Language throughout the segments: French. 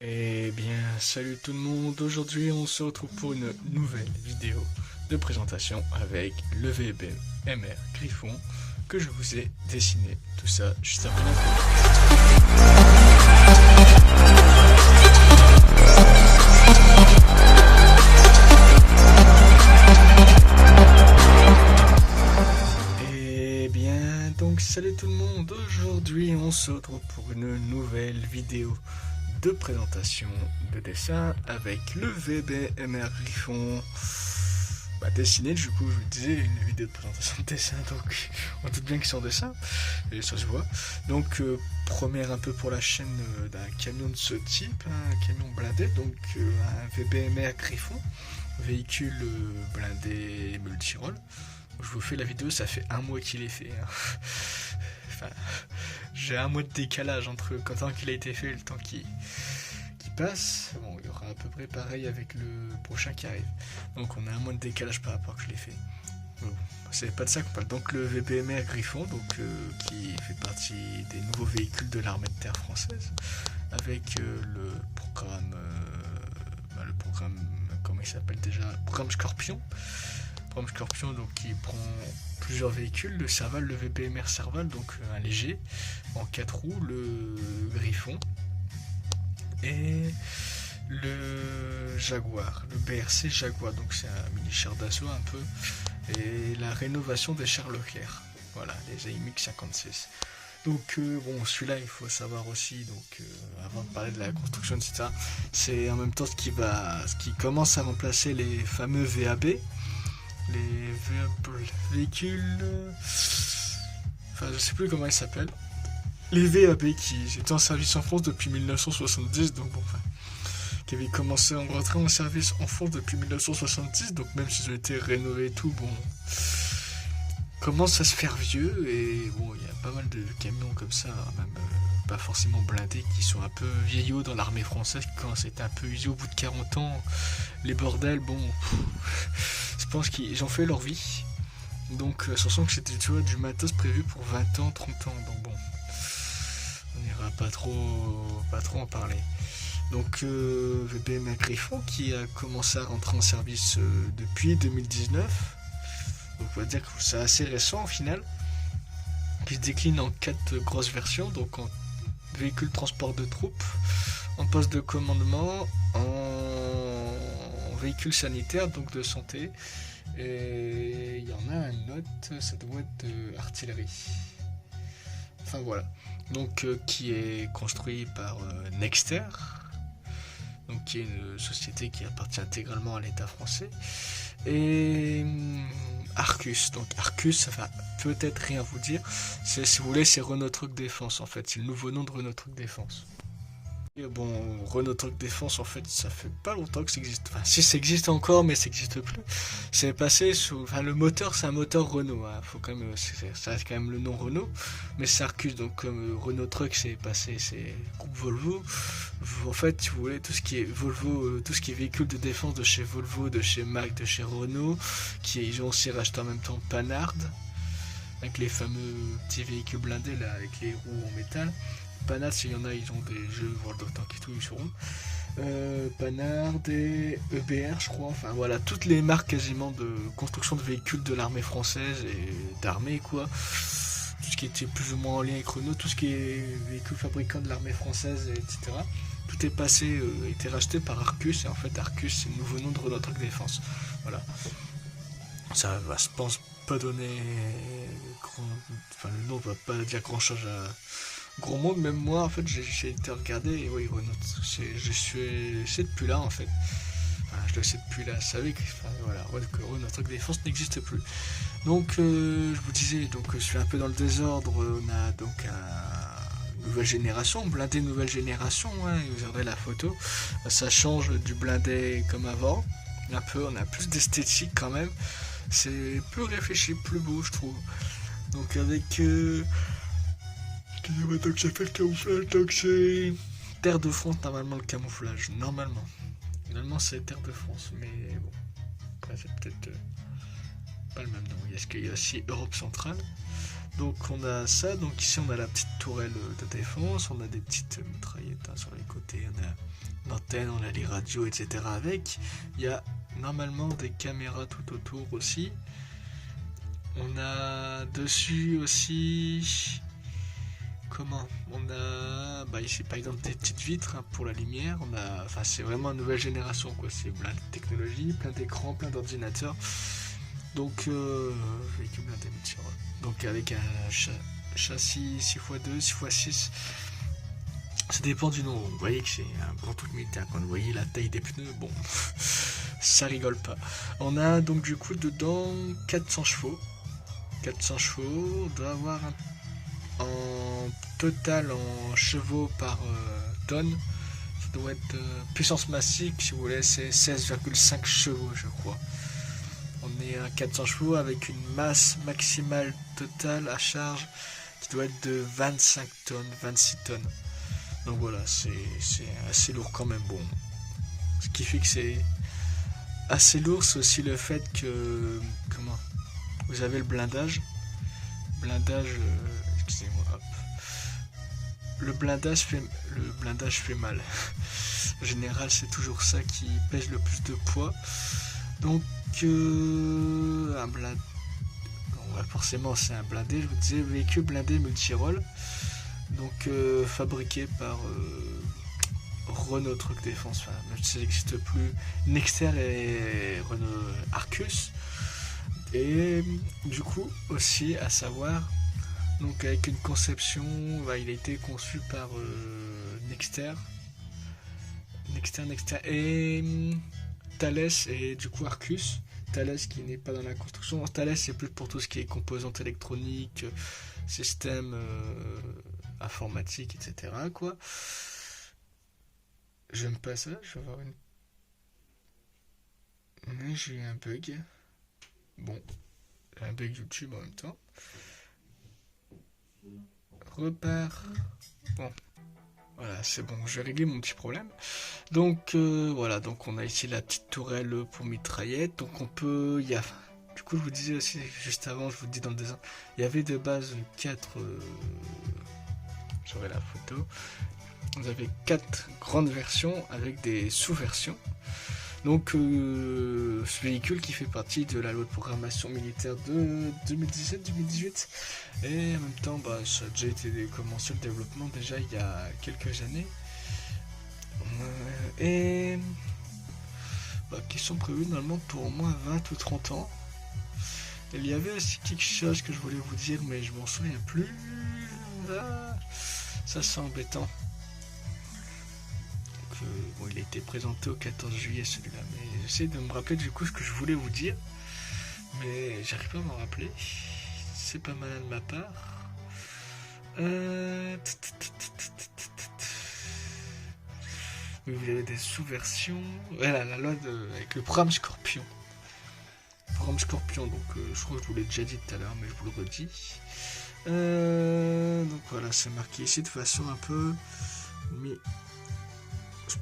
Eh bien, salut tout le monde, aujourd'hui on se retrouve pour une nouvelle vidéo de présentation avec le VBMR Griffon que je vous ai dessiné, tout ça juste après Eh bien, donc salut tout le monde, aujourd'hui on se retrouve pour une nouvelle vidéo de présentation de dessin avec le VBMR Griffon dessiné. Du coup, je vous disais, une vidéo de présentation de dessin, donc on doute bien qu'ils sont en dessin, et ça se voit. Donc, première un peu pour la chaîne d'un camion de ce type, un camion blindé, donc un VBMR Griffon, véhicule blindé multirôle. Je vous fais la vidéo, ça fait un mois qu'il est fait. Enfin, j'ai un mois de décalage entre le temps qu'il a été fait et le temps qui passe. Bon, il y aura à peu près pareil avec le prochain qui arrive. Donc on a un mois de décalage par rapport que je l'ai fait. Bon, c'est pas de ça qu'on parle. Donc le VBMR Griffon, donc qui fait partie des nouveaux véhicules de l'armée de terre française, avec le programme, comment il s'appelle déjà, programme Scorpion. Scorpion, donc qui prend plusieurs véhicules, le Serval, le VBMR Serval, donc un léger en 4 roues, le Griffon et le Jaguar, le BRC Jaguar, donc c'est un mini char d'assaut un peu, et la rénovation des chars Leclerc, voilà, les AMX 56. Donc bon, celui-là il faut savoir aussi, donc avant de parler de la construction etc, c'est en même temps ce qui commence à remplacer les fameux VAB, les véhicules, enfin je sais plus comment ils s'appellent, les VAB qui étaient en service en France depuis 1970, donc bon, enfin, qui avaient commencé en rentrée en service en France depuis 1970, donc même s'ils ont été rénovés et tout, bon, commence à se faire vieux, et bon, il y a pas mal de camions comme ça, même pas forcément blindés, qui sont un peu vieillots dans l'armée française, quand c'était un peu usé au bout de 40 ans, les bordels, bon, je pense qu'ils ont fait leur vie, donc sachant que c'était, tu vois, du matos prévu pour 20 ans, 30 ans, donc bon, on n'ira pas trop en parler. Donc VBMR Griffon qui a commencé à rentrer en service depuis 2019, donc on va dire que c'est assez récent au final, qui se décline en 4 grosses versions, donc en véhicule transport de troupes, en poste de commandement, en véhicule sanitaire, donc de santé, et il y en a un autre, ça doit être de artillerie. Enfin voilà, donc qui est construit par Nexter, donc qui est une société qui appartient intégralement à l'État français, et Arcus. Donc Arcus, ça va peut-être rien vous dire. Si vous voulez, c'est Renault Truck Défense en fait. C'est le nouveau nom de Renault Truck Défense. Et bon, Renault Truck Défense, en fait, ça fait pas longtemps que ça existe. Enfin, si ça existe encore, mais ça existe plus. C'est passé sous. Enfin, le moteur, c'est un moteur Renault. Hein. Faut quand même, ça reste quand même le nom Renault. Mais c'est Arcus, donc comme Renault Truck, c'est passé, c'est groupe Volvo. En fait, si vous voulez, tout ce qui est Volvo, tout ce qui est véhicule de défense de chez Volvo, de chez Mack, de chez Renault, ils ont aussi racheté en même temps Panhard, avec les fameux petits véhicules blindés là, avec les roues en métal. Panhard, s'il y en a, ils ont des jeux World of Tanks et tout, ils seront. Panhard et EBR, je crois. Enfin voilà, toutes les marques quasiment de construction de véhicules de l'armée française et d'armée, quoi. Tout ce qui était plus ou moins en lien avec Renault, tout ce qui est véhicules fabricants de l'armée française, etc. Tout est passé, été racheté par Arcus, et en fait, Arcus, c'est le nouveau nom de Renault Truck Défense. Voilà. Ça va, je pense, pas donner. Enfin, le nom va pas dire grand chose à gros monde, même moi en fait j'ai été regarder et oui Renault, c'est depuis là en fait, enfin, je le sais depuis là, ça savais que, enfin, voilà, que Renault Truck Défense n'existe plus. Donc je vous disais, donc je suis un peu dans le désordre, on a donc un nouvelle génération, blindé nouvelle génération, hein, vous regardez la photo, ça change du blindé comme avant, un peu, on a plus d'esthétique quand même, c'est plus réfléchi, plus beau je trouve, donc avec donc j'ai fait le camouflage, donc c'est Terre de France normalement le camouflage, normalement c'est Terre de France, mais bon, après c'est peut-être pas le même nom, il y a aussi Europe centrale, donc on a ça, donc ici on a la petite tourelle de défense, on a des petites mitraillettes sur les côtés, on a antennes, on a les radios, etc. avec. Il y a normalement des caméras tout autour aussi. On a dessus aussi... Comment? On a ici par exemple des petites vitres pour la lumière. C'est vraiment une nouvelle génération quoi. C'est plein de technologies, plein d'écrans, plein d'ordinateurs. Donc véhicule blindé multirôle. Donc avec un châssis 6x2, 6x6. Ça dépend du nom. Vous voyez que c'est un grand truc militaire. Quand vous voyez la taille des pneus, bon, ça rigole pas. On a donc du coup dedans 400 chevaux. 400 chevaux. On doit avoir en total en chevaux par tonne. Ça doit être puissance massique, si vous voulez, c'est 16,5 chevaux, je crois. On est à 400 chevaux avec une masse maximale totale à charge qui doit être de 25 tonnes, 26 tonnes. Donc voilà, c'est assez lourd quand même. Bon, ce qui fait que c'est assez lourd, c'est aussi le fait que vous avez le blindage. Excusez-moi, hop. Le blindage fait mal. En général, c'est toujours ça qui pèse le plus de poids. Donc un blindé. Forcément, c'est un blindé. Je vous disais, véhicule blindé multirôle. Donc fabriqué par Renault Truck Défense, même si ça n'existe plus, Nexter et Renault Arcus. Et du coup aussi à savoir, donc avec une conception, il a été conçu par Nexter et Thales et du coup Arcus. Thales qui n'est pas dans la construction. Thales c'est plus pour tout ce qui est composantes électroniques, système informatique, etc. quoi. J'aime pas ça, je vais avoir une... Mais j'ai eu un bug. Bon, un bug YouTube en même temps. Repart. Bon, voilà, c'est bon, j'ai réglé mon petit problème. Donc voilà, donc on a ici la petite tourelle pour mitraillette. Donc on peut... Du coup, je vous disais aussi, juste avant, je vous dis dans le dessin, il y avait de base 4... J'aurai la photo. Vous avez 4 grandes versions avec des sous-versions. Donc ce véhicule qui fait partie de la loi de programmation militaire de 2017-2018 et en même temps ça a déjà été commencé le développement déjà il y a quelques années et qui sont prévus normalement pour au moins 20 ou 30 ans. Il y avait aussi quelque chose que je voulais vous dire mais je m'en souviens plus. Ça c'est embêtant. Il a été présenté au 14 juillet celui-là, mais j'essaie de me rappeler du coup ce que je voulais vous dire, mais j'arrive pas à m'en rappeler. C'est pas malin de ma part. Oui, vous avez des sous-versions. Voilà, la loi avec le programme Scorpion. Donc je crois que je vous l'ai déjà dit tout à l'heure, mais je vous le redis. Donc voilà, c'est marqué ici de façon un peu...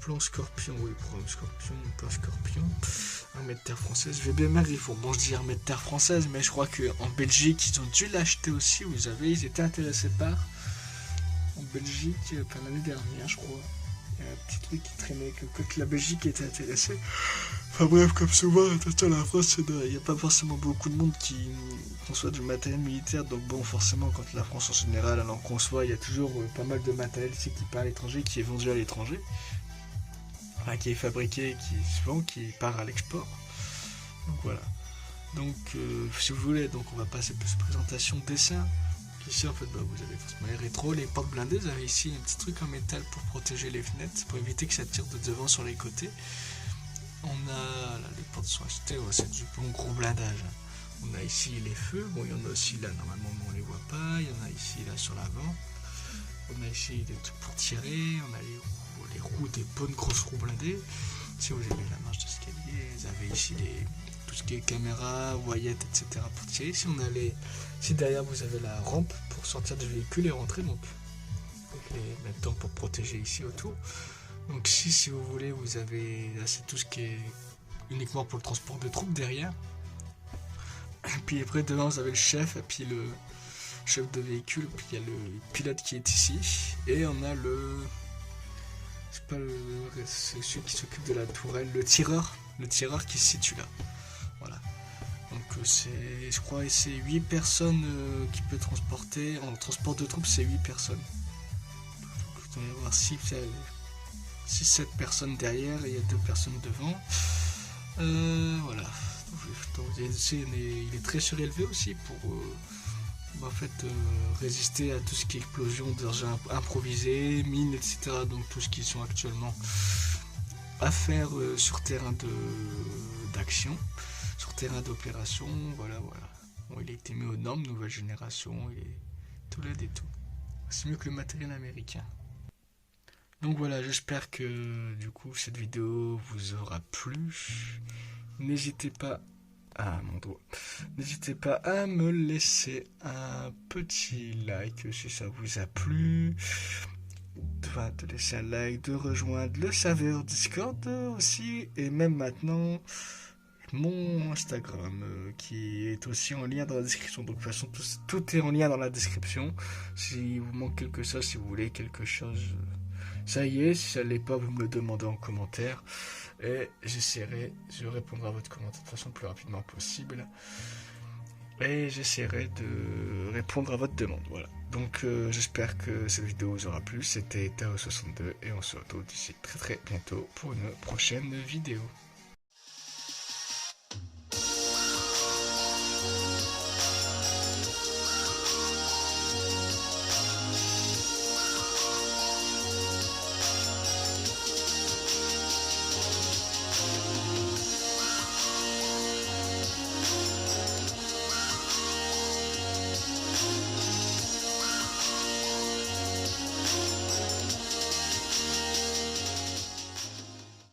Plan Scorpion, oui, programme Scorpion, plan Scorpion, armée de terre française. VBMR, ils font, bon, je dis armée de terre française, mais je crois qu'en Belgique, ils ont dû l'acheter aussi. Ils étaient intéressés par. En Belgique, l'année dernière, je crois. Il y a un petit truc qui traînait, que la Belgique était intéressée. Enfin bref, comme souvent, attention, la France, il n'y a pas forcément beaucoup de monde qui conçoit du matériel militaire. Donc bon, forcément, quand la France en général, elle en conçoit, il y a toujours pas mal de matériel ici qui part à l'étranger, qui est vendu à l'étranger. Qui est fabriqué, qui part à l'export. Donc voilà. Donc si vous voulez, donc on va passer plus présentation dessin. Ici en fait vous avez forcément les rétros, les portes blindées, vous avez ici un petit truc en métal pour protéger les fenêtres, pour éviter que ça tire de devant sur les côtés. On a là, les portes sont achetées, c'est du bon gros blindage. On a ici les feux, bon il y en a aussi là normalement mais on les voit pas, il y en a ici là sur l'avant. On a ici des trucs pour tirer, on a les roues, des bonnes grosses roues blindées. Si vous avez la marche d'escalier, vous avez ici tout ce qui est caméra, voyette, etc. pour tirer. Ici, ici derrière, vous avez la rampe pour sortir du véhicule et rentrer. Donc maintenant pour protéger ici autour. Donc ici, si vous voulez, vous avez là, c'est tout ce qui est uniquement pour le transport de troupes derrière. Et puis après, devant, vous avez le chef et puis le chef de véhicule. Puis il y a le pilote qui est ici. Et on a le C'est pas c'est celui qui s'occupe de la tourelle, le tireur qui se situe là. Voilà. Donc c'est, je crois, c'est 8 personnes qui peut transporter. En transport de troupes, c'est 8 personnes. Donc, il doit y avoir 6-7 personnes derrière et il y a 2 personnes devant. Voilà. Donc, il est très surélevé aussi pour en fait résister à tout ce qui est explosion d'engins improvisés, mines, etc. Donc tout ce qui sont actuellement à faire sur terrain d'action, sur terrain d'opération. Voilà. Bon, il a été mis aux normes, nouvelle génération, et tout là des tout. C'est mieux que le matériel américain. Donc voilà, j'espère que du coup cette vidéo vous aura plu. N'hésitez pas mon doigt. N'hésitez pas à me laisser un petit like si ça vous a plu. De laisser un like, de rejoindre le serveur Discord aussi, et même maintenant mon Instagram qui est aussi en lien dans la description. Donc de toute façon tout est en lien dans la description. Si vous manque quelque chose, si vous voulez quelque chose, ça y est. Si ça ne l'est pas, vous me le demandez en commentaire. Et je répondrai à votre commentaire de façon le plus rapidement possible. Et j'essaierai de répondre à votre demande. Voilà. Donc j'espère que cette vidéo vous aura plu. C'était Tao62 et on se retrouve d'ici très bientôt pour une prochaine vidéo.